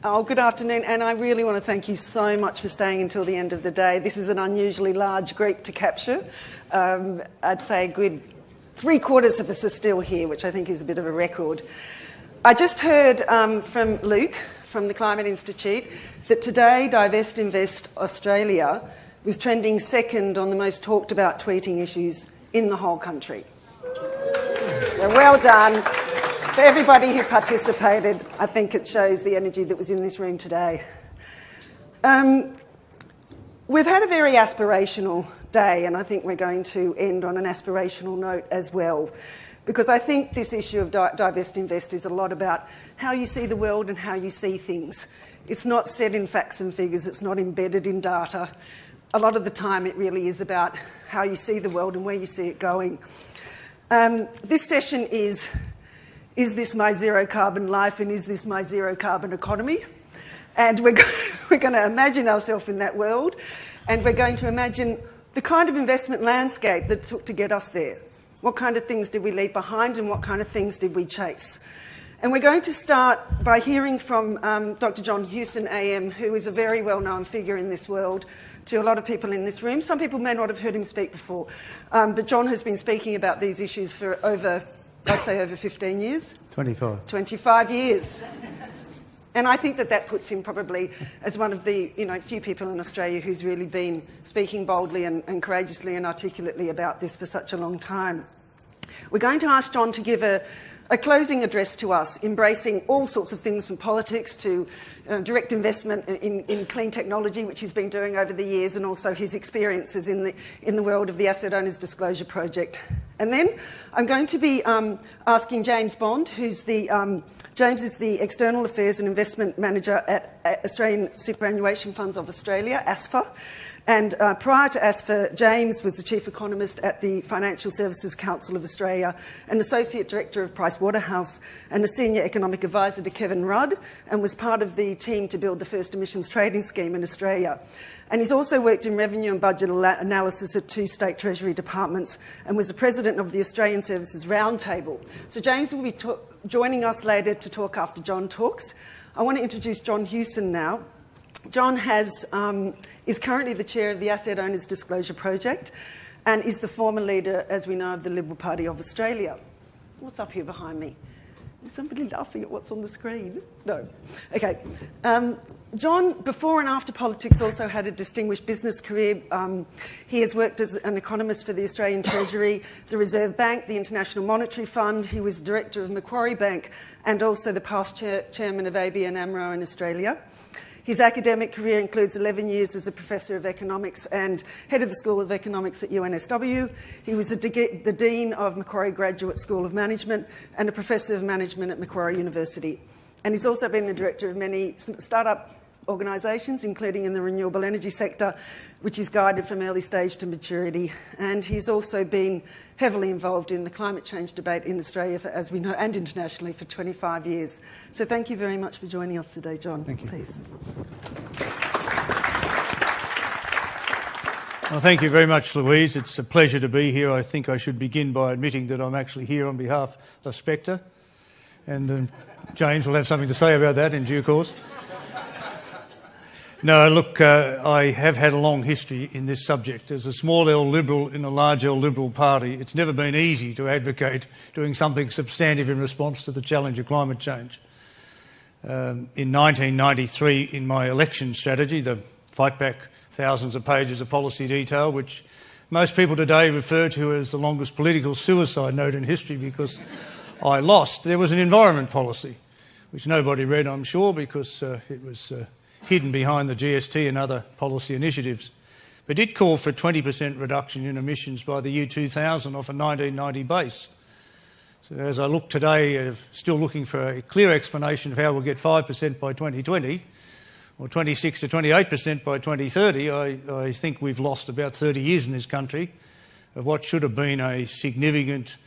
Oh, good afternoon, and I really want to thank you so much for staying until the end of the day. This is an unusually large group to capture. I'd say a good 3/4 of us are still here, which I think is a bit of a record. I just heard from Luke from the Climate Institute that today Divest Invest Australia was trending second on the most talked about tweeting issues in the whole country. So well done. For everybody who participated, I think it shows the energy that was in this room today. We've had a very aspirational day, and I think we're going to end on an aspirational note as well, because I think this issue of Divest Invest is a lot about how you see the world and how you see things. It's not set in facts and figures, it's not embedded in data. A lot of the time it really is about how you see the world and where you see it going. This session is this my zero carbon life and is this my zero carbon economy? And we're going to imagine ourselves in that world, and we're going to imagine the kind of investment landscape that took to get us there. What kind of things did we leave behind and what kind of things did we chase? And we're going to start by hearing from Dr. John Hewson AM, who is a very well-known figure in this world to a lot of people in this room. Some people may not have heard him speak before, but John has been speaking about these issues for I'd say over 15 years. 25. 25 years. And I think that puts him probably as one of the few people in Australia who's really been speaking boldly and courageously and articulately about this for such a long time. We're going to ask John to give a closing address to us, embracing all sorts of things from politics to direct investment in clean technology, which he's been doing over the years, and also his experiences in the world of the Asset Owners Disclosure Project. And then I'm going to be asking James Bond, who's James is the External Affairs and Investment Manager at Australian Superannuation Funds of Australia, ASFA. And prior to ASFA, James was the Chief Economist at the Financial Services Council of Australia, an Associate Director of Pricewaterhouse, and a Senior Economic Advisor to Kevin Rudd, and was part of the team to build the first emissions trading scheme in Australia. And he's also worked in revenue and budget analysis at 2 state treasury departments, and was the President of the Australian Services Roundtable. So James will be joining us later to talk after John talks. I want to introduce John Hewson now. John is currently the chair of the Asset Owners Disclosure Project and is the former leader, as we know, of the Liberal Party of Australia. What's up here behind me? Is somebody laughing at what's on the screen? No. Okay. John, before and after politics, also had a distinguished business career. He has worked as an economist for the Australian Treasury, the Reserve Bank, the International Monetary Fund. He was director of Macquarie Bank and also the past chairman of ABN AMRO in Australia. His academic career includes 11 years as a Professor of Economics and Head of the School of Economics at UNSW. He was the Dean of Macquarie Graduate School of Management and a Professor of Management at Macquarie University. And he's also been the Director of many startup organisations, including in the renewable energy sector, which is guided from early stage to maturity. And he's also been heavily involved in the climate change debate in Australia, as we know, and internationally for 25 years. So thank you very much for joining us today, John. Thank you. Please. Well, thank you very much, Louise. It's a pleasure to be here. I think I should begin by admitting that I'm actually here on behalf of Spectre, and James will have something to say about that in due course. No, look, I have had a long history in this subject. As a small L Liberal in a large L Liberal party, it's never been easy to advocate doing something substantive in response to the challenge of climate change. In 1993, in my election strategy, the Fight Back thousands of pages of policy detail, which most people today refer to as the longest political suicide note in history because I lost, there was an environment policy, which nobody read, I'm sure, because it was hidden behind the GST and other policy initiatives. But it called for a 20% reduction in emissions by the year 2000 off a 1990 base. So as I look today, still looking for a clear explanation of how we'll get 5% by 2020 or 26 to 28% by 2030, I think we've lost about 30 years in this country of what should have been a significant,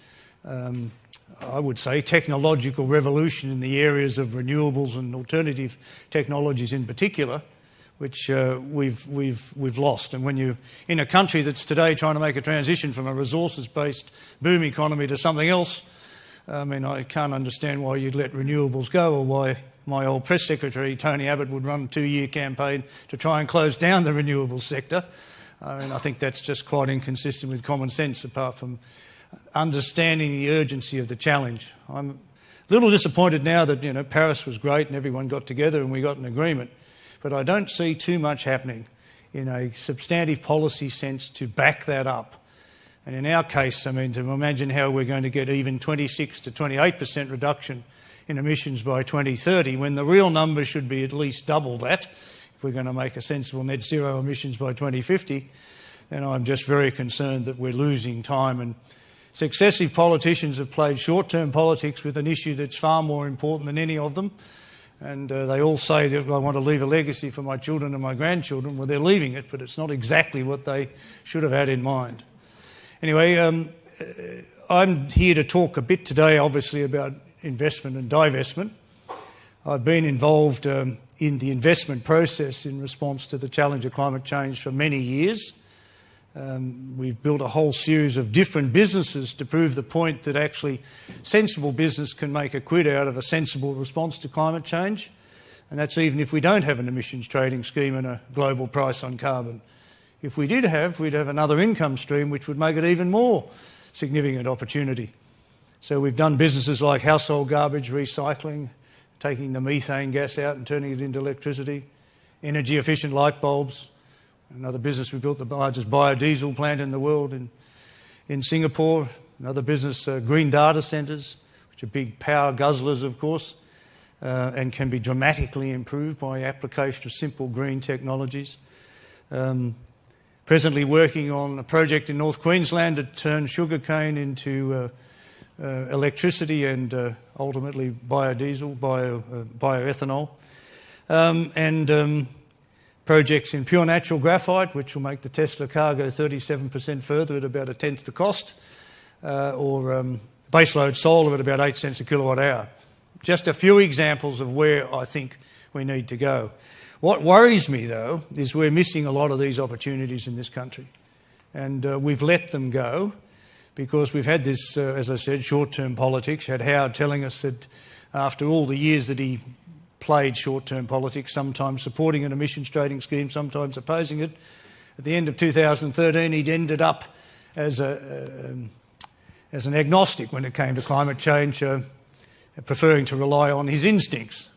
I would say, technological revolution in the areas of renewables and alternative technologies in particular, which we've lost. And when you're in a country that's today trying to make a transition from a resources-based boom economy to something else, I mean, I can't understand why you'd let renewables go, or why my old press secretary, Tony Abbott, would run a 2-year campaign to try and close down the renewables sector. I think that's just quite inconsistent with common sense, apart from understanding the urgency of the challenge. I'm a little disappointed now that, Paris was great and everyone got together and we got an agreement, but I don't see too much happening in a substantive policy sense to back that up. And in our case, to imagine how we're going to get even 26 to 28% reduction in emissions by 2030, when the real number should be at least double that, if we're going to make a sensible net zero emissions by 2050, then I'm just very concerned that we're losing time. And successive politicians have played short-term politics with an issue that's far more important than any of them. And they all say that I want to leave a legacy for my children and my grandchildren. Well, they're leaving it, but it's not exactly what they should have had in mind. Anyway, I'm here to talk a bit today, obviously, about investment and divestment. I've been involved in the investment process in response to the challenge of climate change for many years. We've built a whole series of different businesses to prove the point that actually sensible business can make a quid out of a sensible response to climate change. And that's even if we don't have an emissions trading scheme and a global price on carbon. If we did have, we'd have another income stream which would make it even more significant opportunity. So we've done businesses like household garbage recycling, taking the methane gas out and turning it into electricity, energy efficient light bulbs. Another business, we built the largest biodiesel plant in the world in Singapore. Another business, green data centres, which are big power guzzlers, of course, and can be dramatically improved by application of simple green technologies. Presently working on a project in North Queensland to turn sugarcane into electricity and ultimately biodiesel, bioethanol. Projects in pure natural graphite, which will make the Tesla car go 37% further at about a tenth the cost, or baseload solar at about 8 cents a kilowatt hour. Just a few examples of where I think we need to go. What worries me, though, is we're missing a lot of these opportunities in this country. And we've let them go because we've had this, as I said, short-term politics. Had Howard telling us that after all the years that he played short-term politics, sometimes supporting an emissions trading scheme, sometimes opposing it, at the end of 2013 he'd ended up as an agnostic when it came to climate change, preferring to rely on his instincts.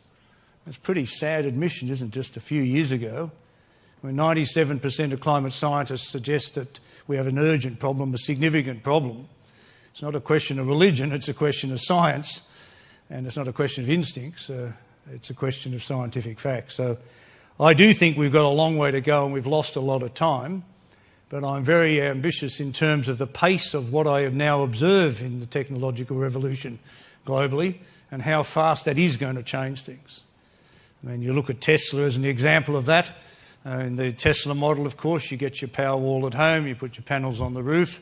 It's a pretty sad admission, isn't it, just a few years ago, when 97% of climate scientists suggest that we have an urgent problem, a significant problem. It's not a question of religion, it's a question of science, and it's not a question of instincts, it's a question of scientific fact. So I do think we've got a long way to go and we've lost a lot of time, but I'm very ambitious in terms of the pace of what I have now observed in the technological revolution globally and how fast that is going to change things. I mean, you look at Tesla as an example of that. In the Tesla model, of course, you get your power wall at home, you put your panels on the roof,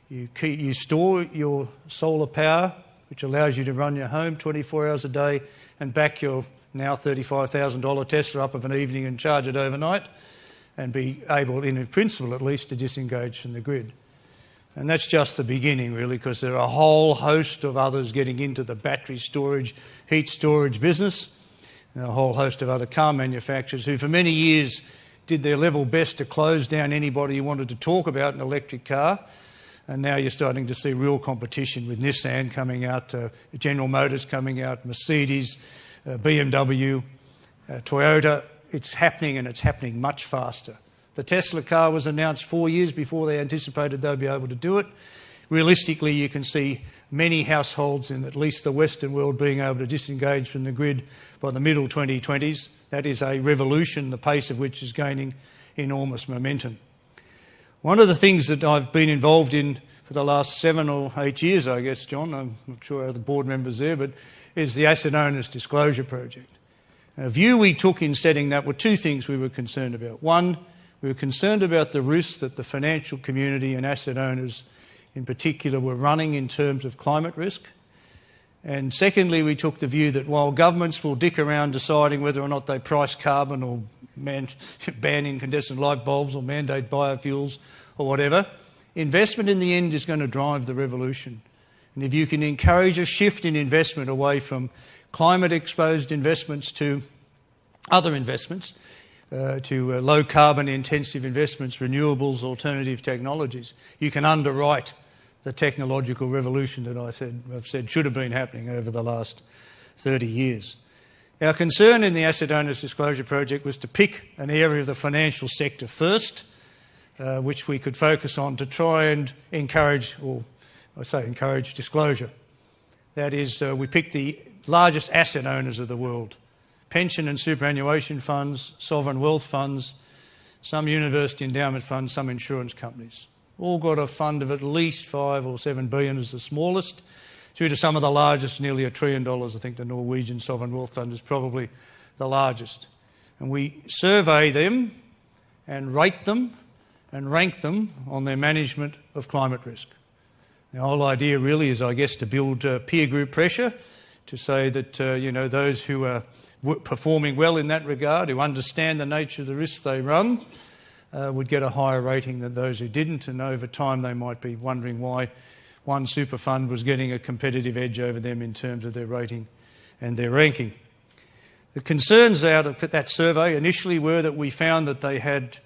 you store your solar power, which allows you to run your home 24 hours a day and back your now $35,000 Tesla up of an evening and charge it overnight and be able, in principle at least, to disengage from the grid. And that's just the beginning, really, because there are a whole host of others getting into the battery storage, heat storage business, and a whole host of other car manufacturers who for many years did their level best to close down anybody who wanted to talk about an electric car. And now you're starting to see real competition with Nissan coming out, General Motors coming out, Mercedes, BMW, Toyota. It's happening, and it's happening much faster. The Tesla car was announced 4 years before they anticipated they'd be able to do it. Realistically, you can see many households in at least the Western world being able to disengage from the grid by the middle 2020s. That is a revolution, the pace of which is gaining enormous momentum. One of the things that I've been involved in for the last 7 or 8 years, I guess, John, I'm not sure how the board members there, but is the Asset Owners Disclosure Project. A view we took in setting that were two things we were concerned about. One, we were concerned about the risks that the financial community and asset owners in particular were running in terms of climate risk. And secondly, we took the view that while governments will dick around deciding whether or not they price carbon or ban incandescent light bulbs or mandate biofuels or whatever, investment in the end is going to drive the revolution. And if you can encourage a shift in investment away from climate-exposed investments to other investments, to low carbon intensive investments, renewables, alternative technologies, you can underwrite the technological revolution that I've said should have been happening over the last 30 years. Our concern in the Asset Owners Disclosure Project was to pick an area of the financial sector first, which we could focus on to try and encourage, or I say encourage, disclosure. That is, we picked the largest asset owners of the world: pension and superannuation funds, sovereign wealth funds, some university endowment funds, some insurance companies. All got a fund of at least 5 or 7 billion as the smallest, through to some of the largest, nearly $1 trillion. I think the Norwegian sovereign wealth fund is probably the largest. And we survey them and rate them and rank them on their management of climate risk. The whole idea really is, I guess, to build peer group pressure, to say that those who are performing well in that regard, who understand the nature of the risks they run, would get a higher rating than those who didn't, and over time they might be wondering why one super fund was getting a competitive edge over them in terms of their rating and their ranking. The concerns out of that survey initially were that we found that they had,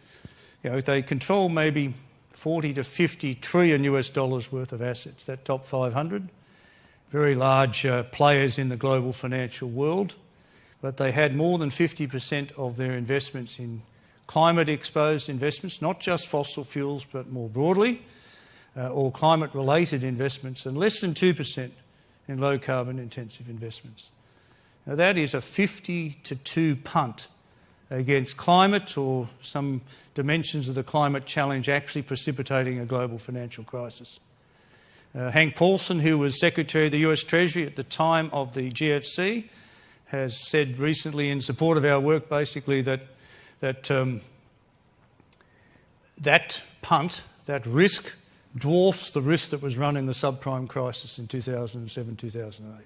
they control maybe 40 to 50 trillion US dollars worth of assets, that top 500, very large players in the global financial world, but they had more than 50% of their investments in climate-exposed investments, not just fossil fuels, but more broadly, or climate-related investments, and less than 2% in low-carbon intensive investments. Now that is a 50-2 punt against climate, or some dimensions of the climate challenge actually precipitating a global financial crisis. Hank Paulson, who was Secretary of the US Treasury at the time of the GFC, has said recently in support of our work basically that punt, that risk, dwarfs the risk that was run in the subprime crisis in 2007-2008.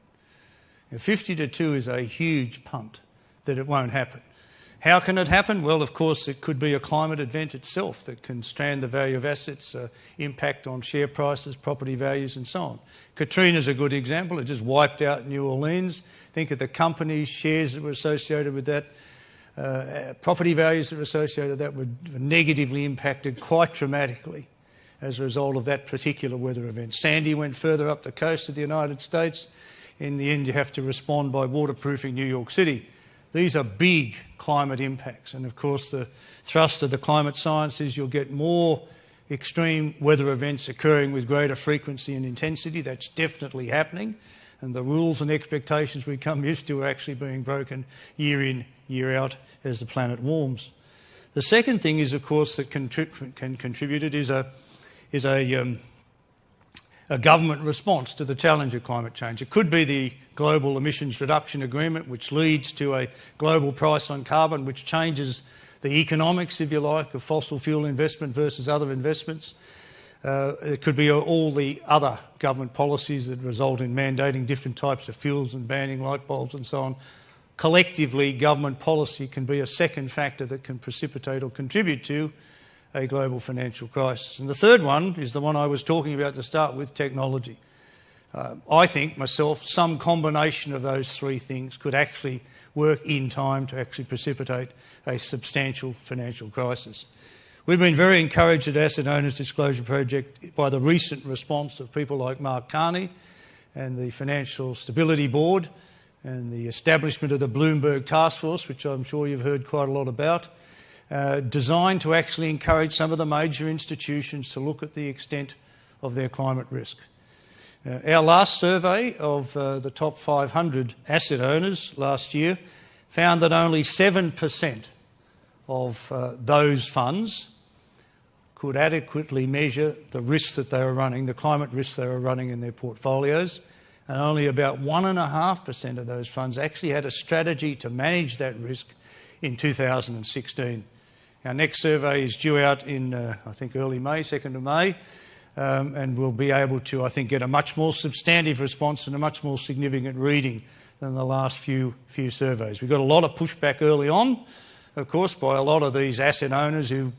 50-2 is a huge punt that it won't happen. How can it happen? Well, of course, it could be a climate event itself that can strand the value of assets, impact on share prices, property values and so on. Katrina's a good example. It just wiped out New Orleans. Think of the companies, shares that were associated with that. Property values that were associated with that were negatively impacted quite dramatically as a result of that particular weather event. Sandy went further up the coast of the United States. In the end, you have to respond by waterproofing New York City. These are big climate impacts, and of course the thrust of the climate science is you'll get more extreme weather events occurring with greater frequency and intensity. That's definitely happening, and the rules and expectations we come used to are actually being broken year in, year out as the planet warms. The second thing is, of course, that can contribute it is a government response to the challenge of climate change. It could be the Global Emissions Reduction Agreement, which leads to a global price on carbon, which changes the economics, if you like, of fossil fuel investment versus other investments. It could be all the other government policies that result in mandating different types of fuels and banning light bulbs and so on. Collectively, government policy can be a second factor that can precipitate or contribute to a global financial crisis. And the third one is the one I was talking about to start with, technology. I think, myself, some combination of those three things could actually work in time to actually precipitate a substantial financial crisis. We've been very encouraged at Asset Owners Disclosure Project by the recent response of people like Mark Carney and the Financial Stability Board and the establishment of the Bloomberg Task Force, which I'm sure you've heard quite a lot about, designed to actually encourage some of the major institutions to look at the extent of their climate risk. Our last survey of the top 500 asset owners last year found that only 7% of those funds could adequately measure the risks that they were running, the climate risks they were running in their portfolios, and only about 1.5% of those funds actually had a strategy to manage that risk in 2016. Our next survey is due out in, I think, early May, 2nd of May, and we'll be able to, I think, get a much more substantive response and a much more significant reading than the last few surveys. We got a lot of pushback early on, of course, by a lot of these asset owners who,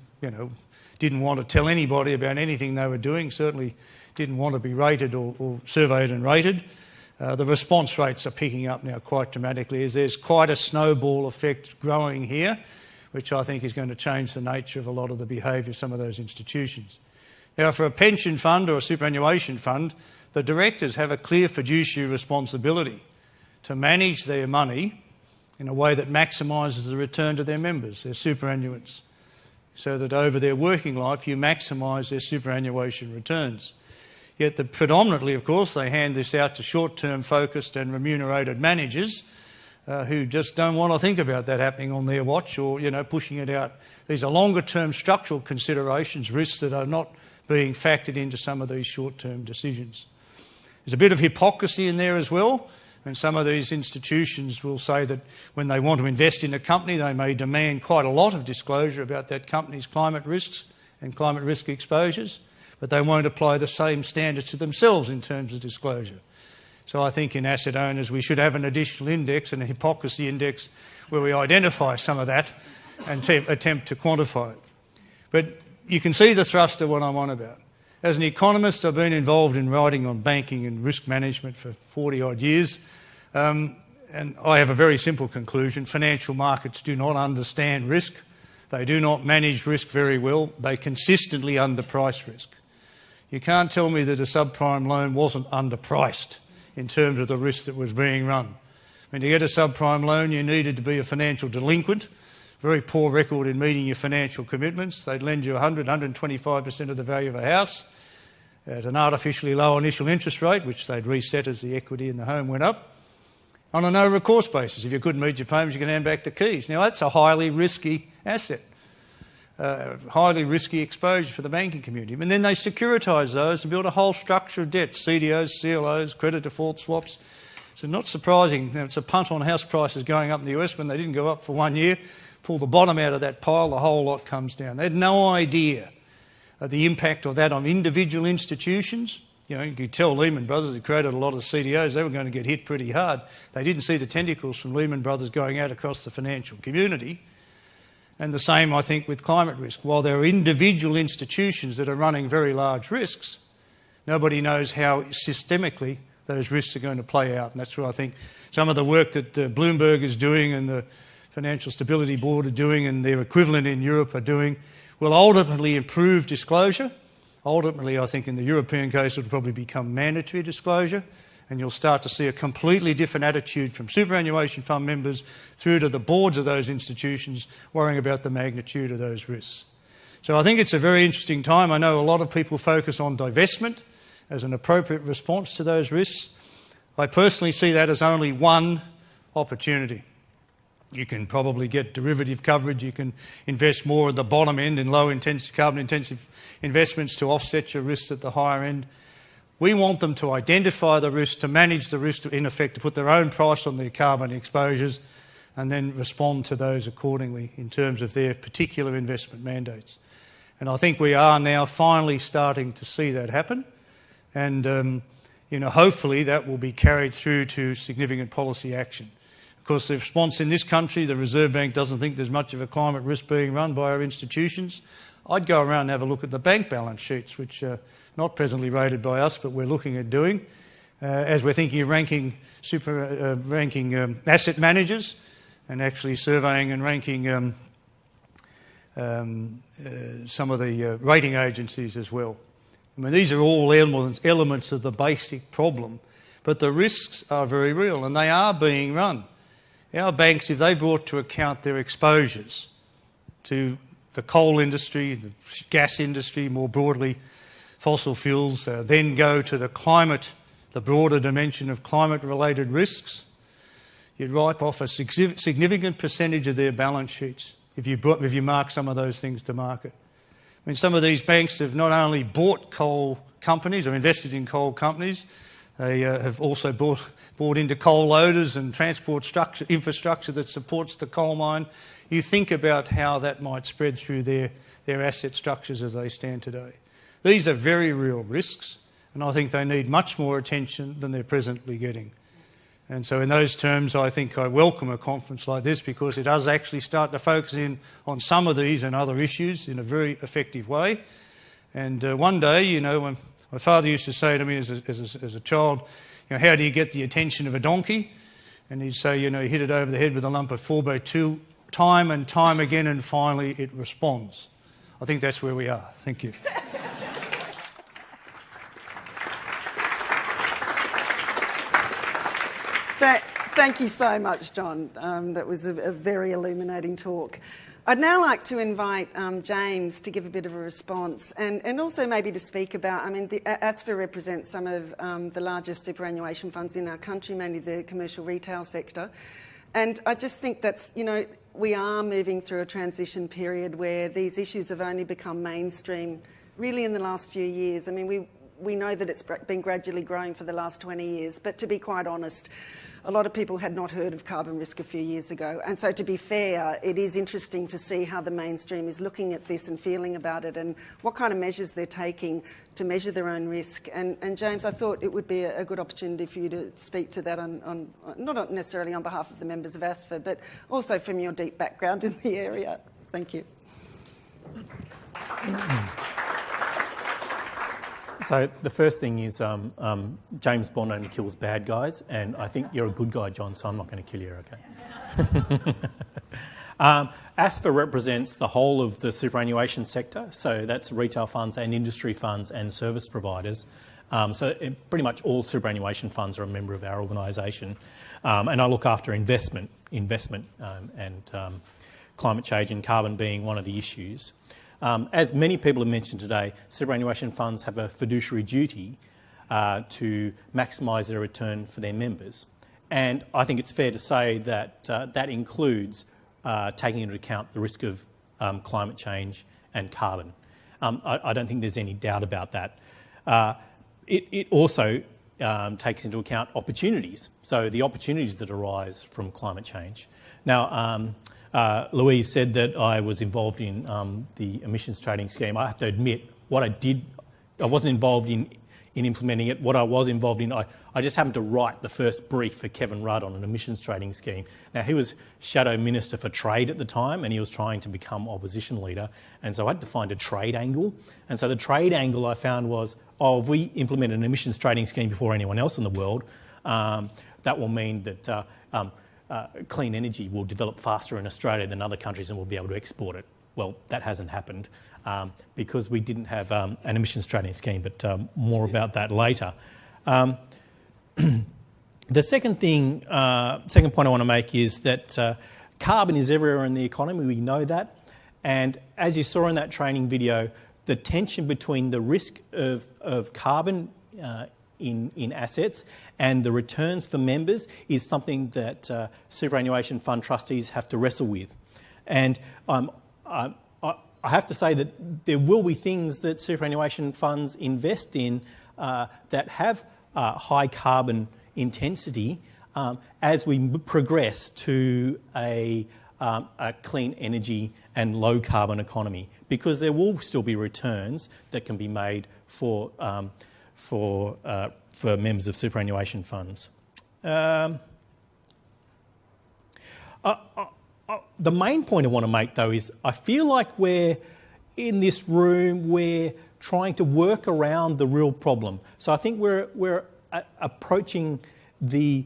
didn't want to tell anybody about anything they were doing, certainly didn't want to be rated or surveyed and rated. The response rates are picking up now quite dramatically as there's quite a snowball effect growing here, which I think is going to change the nature of a lot of the behaviour of some of those institutions. Now, for a pension fund or a superannuation fund, the directors have a clear fiduciary responsibility to manage their money in a way that maximises the return to their members, their superannuants, so that over their working life you maximise their superannuation returns. Yet predominantly, of course, they hand this out to short-term focused and remunerated managers who just don't want to think about that happening on their watch or, pushing it out. These are longer-term structural considerations, risks that are not being factored into some of these short-term decisions. There's a bit of hypocrisy in there as well, and some of these institutions will say that when they want to invest in a company, they may demand quite a lot of disclosure about that company's climate risks and climate risk exposures, but they won't apply the same standards to themselves in terms of disclosure. So I think in asset owners we should have an additional index and a hypocrisy index where we identify some of that and attempt to quantify it. But you can see the thrust of what I'm on about. As an economist, I've been involved in writing on banking and risk management for 40-odd years, and I have a very simple conclusion. Financial markets do not understand risk. They do not manage risk very well. They consistently underprice risk. You can't tell me that a subprime loan wasn't underpriced in terms of the risk that was being run. When you get a subprime loan, you needed to be a financial delinquent, very poor record in meeting your financial commitments. They'd lend you 125% of the value of a house at an artificially low initial interest rate, which they'd reset as the equity in the home went up, on a no-recourse basis. If you couldn't meet your payments, you can hand back the keys. Now, that's a highly risky asset. Highly risky exposure for the banking community. And then they securitise those and build a whole structure of debt, CDOs, CLOs, credit default swaps. So not surprising, it's a punt on house prices going up in the US when they didn't go up for 1 year. Pull the bottom out of that pile, the whole lot comes down. They had no idea of the impact of that on individual institutions. You could tell Lehman Brothers, who created a lot of CDOs, they were going to get hit pretty hard. They didn't see the tentacles from Lehman Brothers going out across the financial community. And the same, I think, with climate risk. While there are individual institutions that are running very large risks, nobody knows how systemically those risks are going to play out. And that's where I think some of the work that Bloomberg is doing and the Financial Stability Board are doing and their equivalent in Europe are doing will ultimately improve disclosure. Ultimately, I think in the European case, it will probably become mandatory disclosure. And you'll start to see a completely different attitude from superannuation fund members through to the boards of those institutions worrying about the magnitude of those risks. So I think it's a very interesting time. I know a lot of people focus on divestment as an appropriate response to those risks. I personally see that as only one opportunity. You can probably get derivative coverage. You can invest more at the bottom end in low-intensity, carbon-intensive investments to offset your risks at the higher end. We want them to identify the risk, to manage the risk, in effect, to put their own price on their carbon exposures and then respond to those accordingly in terms of their particular investment mandates. And I think we are now finally starting to see that happen. And, hopefully that will be carried through to significant policy action. Of course, the response in this country, the Reserve Bank doesn't think there's much of a climate risk being run by our institutions. I'd go around and have a look at the bank balance sheets, which are not presently rated by us, but we're looking at doing, as we're thinking of ranking asset managers and actually surveying and ranking some of the rating agencies as well. I mean, these are all elements of the basic problem, but the risks are very real and they are being run. Our banks, if they brought to account their exposures to the coal industry, the gas industry, more broadly fossil fuels, then go to the climate, the broader dimension of climate-related risks, you'd write off a significant percentage of their balance sheets if you mark some of those things to market. I mean, some of these banks have not only bought coal companies or invested in coal companies, they have also bought into coal loaders and transport infrastructure that supports the coal mine. You think about how that might spread through their asset structures as they stand today. These are very real risks, and I think they need much more attention than they're presently getting. And so in those terms, I think I welcome a conference like this because it does actually start to focus in on some of these and other issues in a very effective way. And one day, when My father used to say to me as a child, how do you get the attention of a donkey? And he'd say, you hit it over the head with a lump of 4x2 time and time again, and finally it responds. I think that's where we are. Thank you. Thank you so much, John. That was a very illuminating talk. I'd now like to invite James to give a bit of a response and also maybe to speak about, the ASFA represents some of the largest superannuation funds in our country, mainly the commercial retail sector. And I just think that's, we are moving through a transition period where these issues have only become mainstream really in the last few years. We know that it's been gradually growing for the last 20 years, but to be quite honest, a lot of people had not heard of carbon risk a few years ago. And so to be fair, it is interesting to see how the mainstream is looking at this and feeling about it and what kind of measures they're taking to measure their own risk. And James, I thought it would be a good opportunity for you to speak to that on not necessarily on behalf of the members of ASFA, but also from your deep background in the area. Thank you. So the first thing is James Bond only kills bad guys, and I think you're a good guy, John, so I'm not going to kill you, okay? ASFA represents the whole of the superannuation sector, so that's retail funds and industry funds and service providers. Pretty much all superannuation funds are a member of our organisation, and I look after investment and climate change and carbon being one of the issues. As many people have mentioned today, superannuation funds have a fiduciary duty to maximise their return for their members. And I think it's fair to say that that includes taking into account the risk of climate change and carbon. I don't think there's any doubt about that. It also takes into account opportunities, so the opportunities that arise from climate change. Now, Louise said that I was involved in the emissions trading scheme. I have to admit, I wasn't involved in implementing it. What I was involved in, I just happened to write the first brief for Kevin Rudd on an emissions trading scheme. Now, he was Shadow Minister for Trade at the time, and he was trying to become opposition leader, and so I had to find a trade angle. And so the trade angle I found was, if we implement an emissions trading scheme before anyone else in the world, that will mean that clean energy will develop faster in Australia than other countries and we'll be able to export it. Well, that hasn't happened because we didn't have an emissions trading scheme, but more about that later. The second point I want to make is that carbon is everywhere in the economy. We know that. And as you saw in that training video, the tension between the risk of carbon in assets and the returns for members is something that superannuation fund trustees have to wrestle with. And I have to say that there will be things that superannuation funds invest in that have high carbon intensity as we progress to a clean energy and low carbon economy, because there will still be returns that can be made for members of superannuation funds. The main point I want to make, though, is I feel like we're in this room, we're trying to work around the real problem. So I think we're approaching the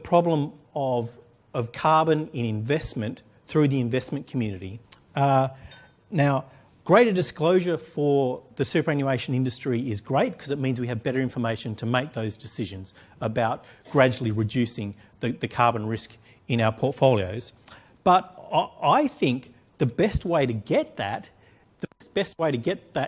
problem of carbon in investment through the investment community. Now, greater disclosure for the superannuation industry is great because it means we have better information to make those decisions about gradually reducing the carbon risk in our portfolios. But I think the best way to get that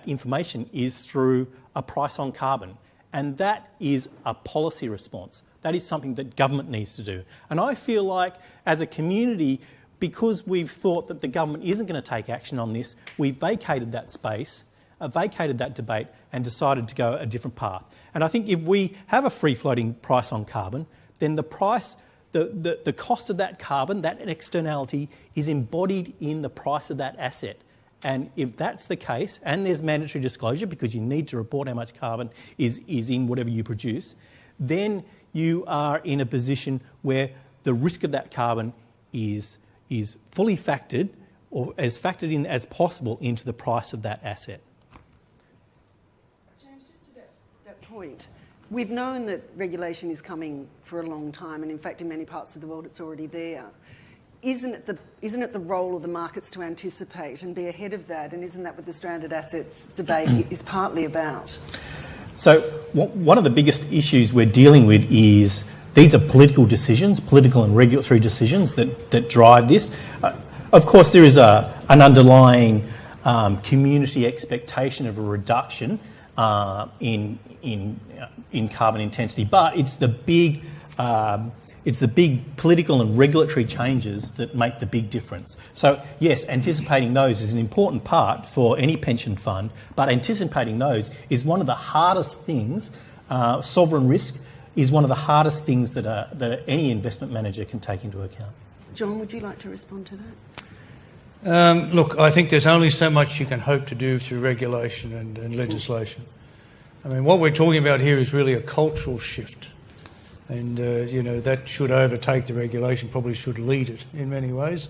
information is through a price on carbon. And that is a policy response. That is something that government needs to do. And I feel like as a community, because we've thought that the government isn't going to take action on this, we've vacated that space, vacated that debate and decided to go a different path. And I think if we have a free-floating price on carbon, then the price, the cost of that carbon, that externality, is embodied in the price of that asset. And if that's the case, and there's mandatory disclosure because you need to report how much carbon is in whatever you produce, then you are in a position where the risk of that carbon is fully factored, or as factored in as possible, into the price of that asset. point. We've known that regulation is coming for a long time, and in fact in many parts of the world it's already there. Isn't it the role of the markets to anticipate and be ahead of that? And isn't that what the stranded assets debate is partly about? So one of the biggest issues we're dealing with is these are political decisions, political and regulatory decisions that drive this. Of course, there is an underlying community expectation of a reduction in carbon intensity, but it's the big political and regulatory changes that make the big difference. So yes, anticipating those is an important part for any pension fund, but anticipating those is one of the hardest things. Sovereign risk is one of the hardest things that any investment manager can take into account. John, would you like to respond to that? Look, I think there's only so much you can hope to do through regulation and legislation. I mean, what we're talking about here is really a cultural shift. And, that should overtake the regulation, probably should lead it in many ways.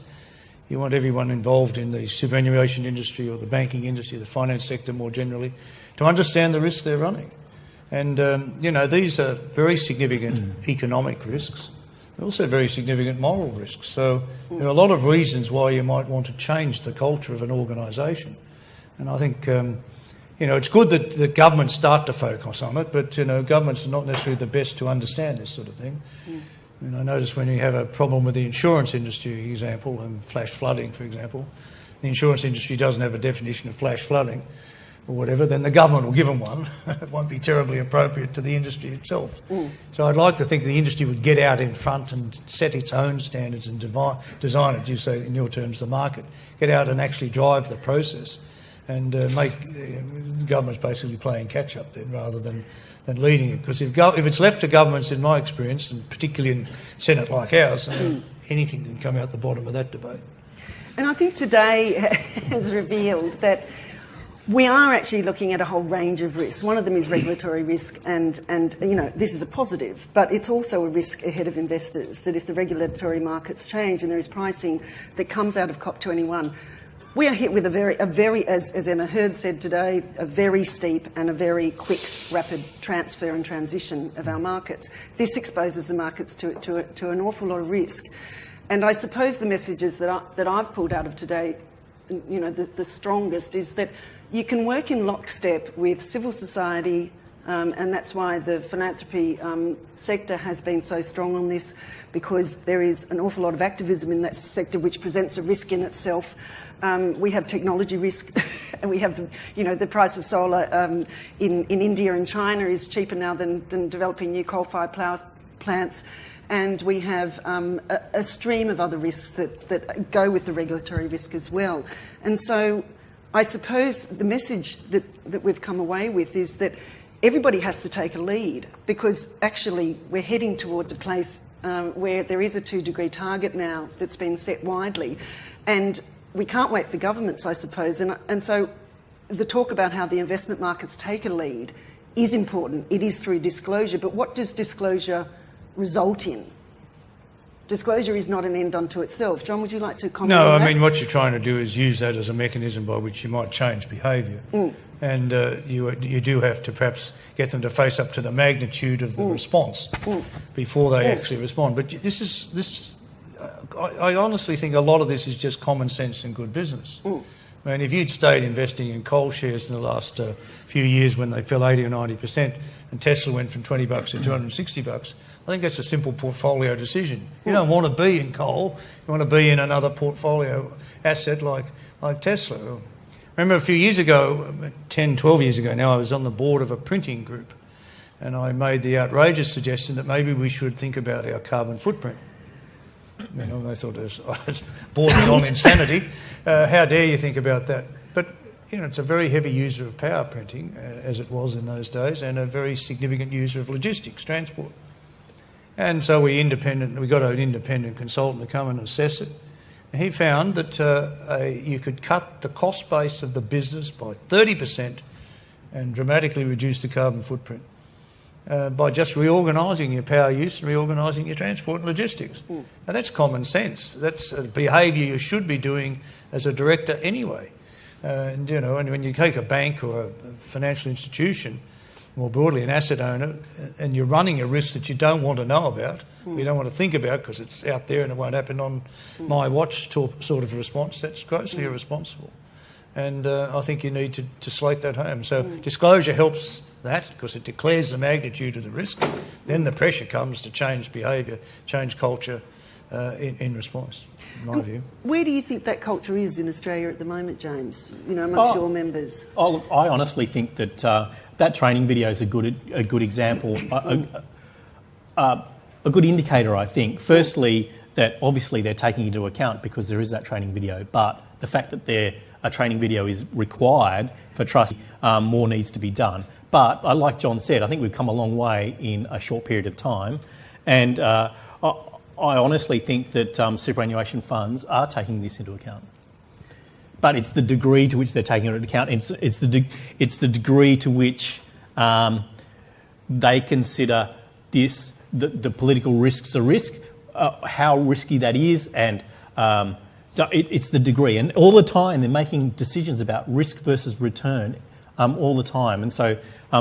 You want everyone involved in the superannuation industry or the banking industry, the finance sector more generally, to understand the risks they're running. And, these are very significant economic risks. They're also very significant moral risks. So there are a lot of reasons why you might want to change the culture of an organisation. And I think, it's good that the governments start to focus on it, but, governments are not necessarily the best to understand this sort of thing. I mean, I notice when you have a problem with the insurance industry, for example, and flash flooding, for example, the insurance industry doesn't have a definition of flash flooding or whatever, then the government will give them one. It won't be terribly appropriate to the industry itself. So I'd like to think the industry would get out in front and set its own standards and design it, you say in your terms, the market, get out and actually drive the process and make the government's basically playing catch-up then rather than leading it. Because if it's left to governments, in my experience, and particularly in Senate like ours, anything can come out the bottom of that debate. And I think today has revealed that we are actually looking at a whole range of risks. One of them is regulatory risk, and this is a positive, but it's also a risk ahead of investors, that if the regulatory markets change and there is pricing that comes out of COP21, we are hit with a very, as Emma Heard said today, a very steep and a very quick, rapid transfer and transition of our markets. This exposes the markets to an awful lot of risk. And I suppose the messages that I've pulled out of today, the strongest is that you can work in lockstep with civil society, and that's why the philanthropy sector has been so strong on this, because there is an awful lot of activism in that sector which presents a risk in itself. We have technology risk, and we have the price of solar in India and China is cheaper now than developing new coal-fired plants. And we have a stream of other risks that go with the regulatory risk as well. And so I suppose the message that we've come away with is that everybody has to take a lead, because actually we're heading towards a place where there is a 2-degree target now that's been set widely. And we can't wait for governments, I suppose. And so the talk about how the investment markets take a lead is important. It is through disclosure. But what does disclosure result in? Disclosure is not an end unto itself. John, would you like to comment on that? No, I mean, what you're trying to do is use that as a mechanism by which you might change behaviour. And you do have to perhaps get them to face up to the magnitude of the response before they actually respond. But I honestly think a lot of this is just common sense and good business. I mean, if you'd stayed investing in coal shares in the last few years when they fell 80 or 90% and Tesla went from $20 to $260, I think that's a simple portfolio decision. You don't want to be in coal. You want to be in another portfolio asset like Tesla. I remember a few years ago, 10, 12 years ago now, I was on the board of a printing group, and I made the outrageous suggestion that maybe we should think about our carbon footprint. They thought I was bordering on insanity. How dare you think about that? But it's a very heavy user of power printing, as it was in those days, and a very significant user of logistics, transport. And so we got an independent consultant to come and assess it. And he found that you could cut the cost base of the business by 30% and dramatically reduce the carbon footprint by just reorganising your power use and reorganising your transport and logistics. And that's common sense. That's a behaviour you should be doing as a director anyway. And when you take a bank or a financial institution, more broadly an asset owner, and you're running a risk that you don't want to know about, you don't want to think about because it's out there and it won't happen on my watch sort of response, that's grossly irresponsible. And I think you need to slate that home. So disclosure helps that because it declares the magnitude of the risk. Then the pressure comes to change behaviour, change culture in response, in my view. Where do you think that culture is in Australia at the moment, James, amongst your members? Look, I honestly think that that training video is a good example, a good indicator, I think. Firstly, that obviously they're taking into account because there is that training video, but the fact that a training video is required for trust, more needs to be done. But like John said, I think we've come a long way in a short period of time, and I honestly think that superannuation funds are taking this into account. But it's the degree to which they're taking it into account. It's the degree to which they consider this the political risks a risk, how risky that is, and it's the degree. And all the time they're making decisions about risk versus return all the time. And so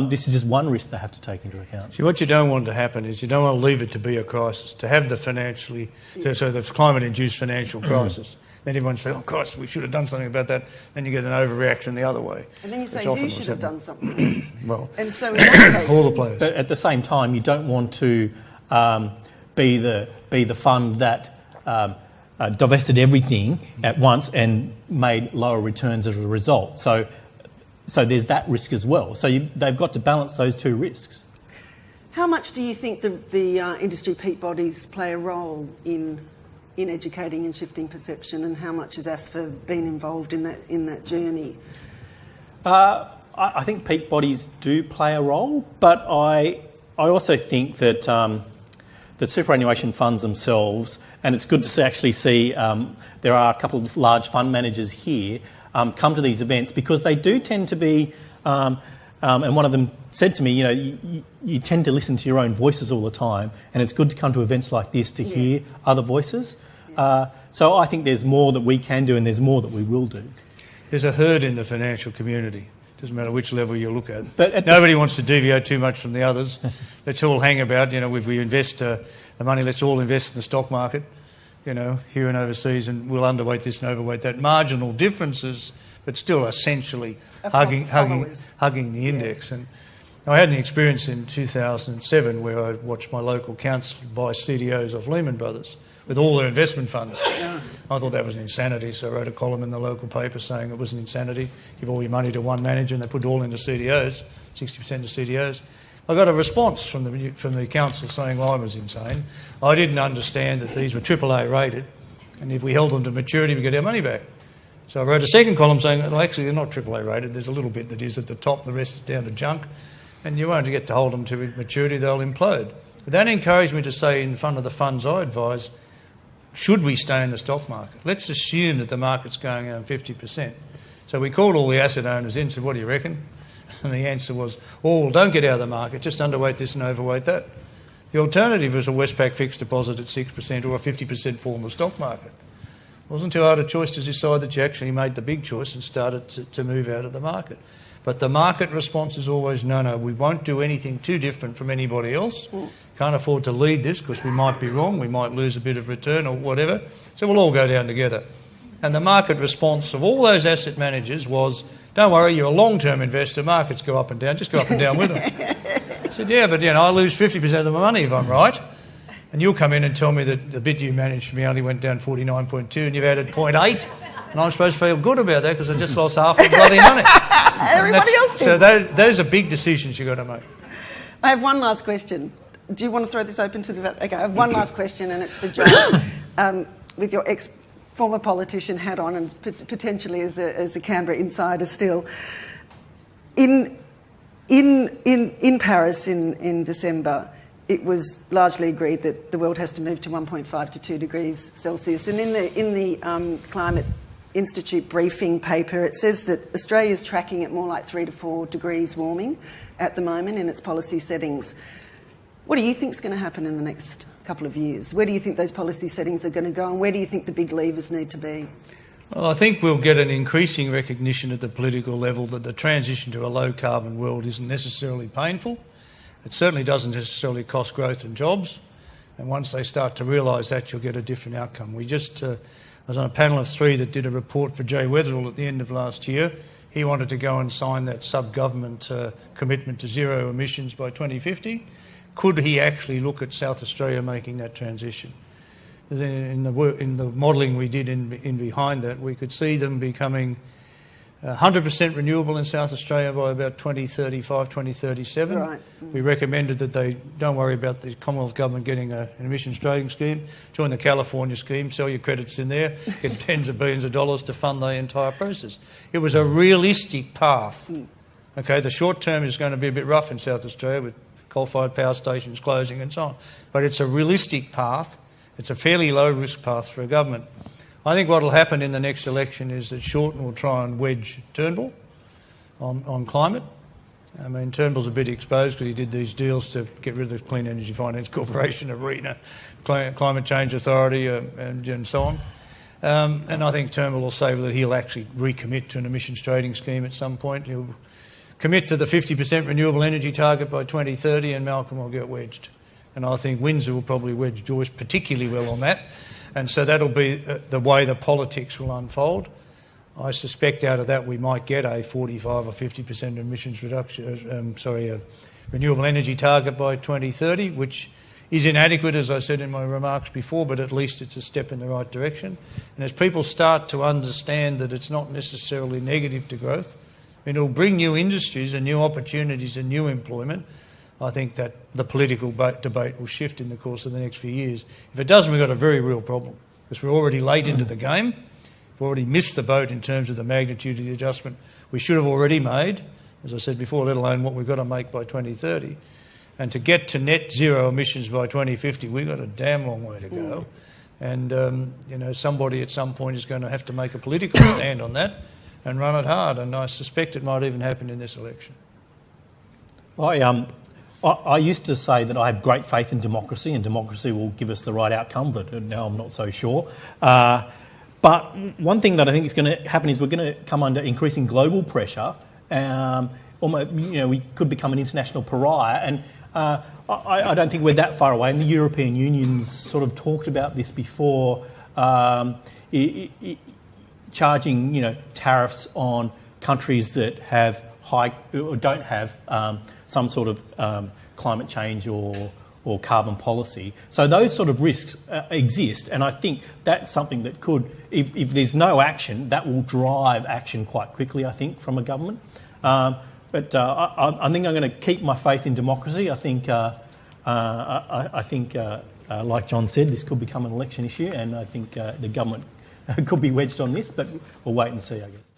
this is just one risk they have to take into account. See, what you don't want to happen is you don't want to leave it to be a crisis, to have the so the climate-induced financial crisis. Then everyone says, oh, Christ, we should have done something about that. Then you get an overreaction the other way. And then you say, you should have done something. Well, and so in that case, all the players. But at the same time, you don't want to be the fund that divested everything at once and made lower returns as a result. So there's that risk as well. So they've got to balance those two risks. How much do you think the industry peak bodies play a role in educating and shifting perception, and how much has ASFA been involved in that journey? I think peak bodies do play a role, but I also think that that superannuation funds themselves, and it's good to actually see there are a couple of large fund managers here come to these events because they do tend to be, and one of them said to me, you tend to listen to your own voices all the time, and it's good to come to events like this to hear other voices. So I think there's more that we can do and there's more that we will do. There's a herd in the financial community. Doesn't matter which level you look at. But nobody wants to deviate too much from the others. Let's all hang about, if we invest the money, let's all invest in the stock market, here and overseas, and we'll underweight this and overweight that. Marginal differences, but still essentially hugging the index. And I had an experience in 2007 where I watched my local council buy CDOs off Lehman Brothers with all their investment funds. I thought that was insanity, so I wrote a column in the local paper saying it was an insanity. Give all your money to one manager and they put it all into CDOs, 60% to CDOs. I got a response from the council saying, well, I was insane. I didn't understand that these were AAA rated, and if we held them to maturity, we get our money back. So I wrote a second column saying, well, actually, they're not AAA rated. There's a little bit that is at the top, the rest is down to junk, and you won't get to hold them to maturity, they'll implode. But that encouraged me to say in front of the funds I advise, should we stay in the stock market? Let's assume that the market's going down 50%. So we called all the asset owners in and said, what do you reckon? And the answer was, oh, well, don't get out of the market, just underweight this and overweight that. The alternative was a Westpac fixed deposit at 6% or a 50% fall in the stock market. It wasn't too hard a choice to decide that you actually made the big choice and started to move out of the market. But the market response is always, no, we won't do anything too different from anybody else. Can't afford to lead this because we might be wrong, we might lose a bit of return or whatever. So we'll all go down together. And the market response of all those asset managers was, don't worry, you're a long-term investor, markets go up and down, just go up and down with them. I said, yeah, but I lose 50% of my money if I'm right. And you'll come in and tell me that the bit you managed for me only went down 49.2 and you've added 0.8. And I'm supposed to feel good about that because I just lost half the bloody money. Everybody else did. So those are big decisions you've got to make. I have one last question. Do you want to throw this open to the... Okay, I have one last question, and it's for John. With your former politician hat on and potentially as a Canberra insider still. In Paris in December, it was largely agreed that the world has to move to 1.5 to 2 degrees Celsius. And in the Climate Institute briefing paper, it says that Australia is tracking at more like 3 to 4 degrees warming at the moment in its policy settings. What do you think is going to happen in the next couple of years? Where do you think those policy settings are going to go, and where do you think the big levers need to be? Well, I think we'll get an increasing recognition at the political level that the transition to a low-carbon world isn't necessarily painful. It certainly doesn't necessarily cost growth and jobs. And once they start to realise that, you'll get a different outcome. I was on a panel of 3 that did a report for Jay Weatherill at the end of last year. He wanted to go and sign that sub-government commitment to zero emissions by 2050. Could he actually look at South Australia making that transition? In the modelling we did in behind that, we could see them becoming 100% renewable in South Australia by about 2035, 2037. Right. We recommended that they don't worry about the Commonwealth Government getting an emissions trading scheme. Join the California scheme, sell your credits in there, get tens of billions of dollars to fund the entire process. It was a realistic path. Okay, the short term is going to be a bit rough in South Australia with coal-fired power stations closing and so on. But it's a realistic path. It's a fairly low-risk path for a government. I think what will happen in the next election is that Shorten will try and wedge Turnbull on climate. I mean, Turnbull's a bit exposed because he did these deals to get rid of the Clean Energy Finance Corporation, ARENA, Climate Change Authority and so on. And I think Turnbull will say that he'll actually recommit to an emissions trading scheme at some point. He'll commit to the 50% renewable energy target by 2030 and Malcolm will get wedged. And I think Windsor will probably wedge Joyce particularly well on that. And so that'll be the way the politics will unfold. I suspect out of that we might get a 45 or 50% emissions reduction, renewable energy target by 2030, which is inadequate, as I said in my remarks before, but at least it's a step in the right direction. And as people start to understand that it's not necessarily negative to growth, it'll bring new industries and new opportunities and new employment. I think that the political debate will shift in the course of the next few years. If it doesn't, we've got a very real problem because we're already late into the game. We've already missed the boat in terms of the magnitude of the adjustment we should have already made, as I said before, let alone what we've got to make by 2030. And to get to net zero emissions by 2050, we've got a damn long way to go. And, somebody at some point is going to have to make a political stand on that and run it hard. And I suspect it might even happen in this election. I used to say that I have great faith in democracy and democracy will give us the right outcome, but now I'm not so sure. But one thing that I think is going to happen is we're going to come under increasing global pressure. We could become an international pariah. And I don't think we're that far away. And the European Union's sort of talked about this before, charging tariffs on countries that have high or don't have some sort of climate change or carbon policy. So those sort of risks exist, and I think that's something that could, if there's no action, that will drive action quite quickly, I think, from a government. But I think I'm going to keep my faith in democracy. I think, like John said, this could become an election issue, and I think the government could be wedged on this, but we'll wait and see, I guess.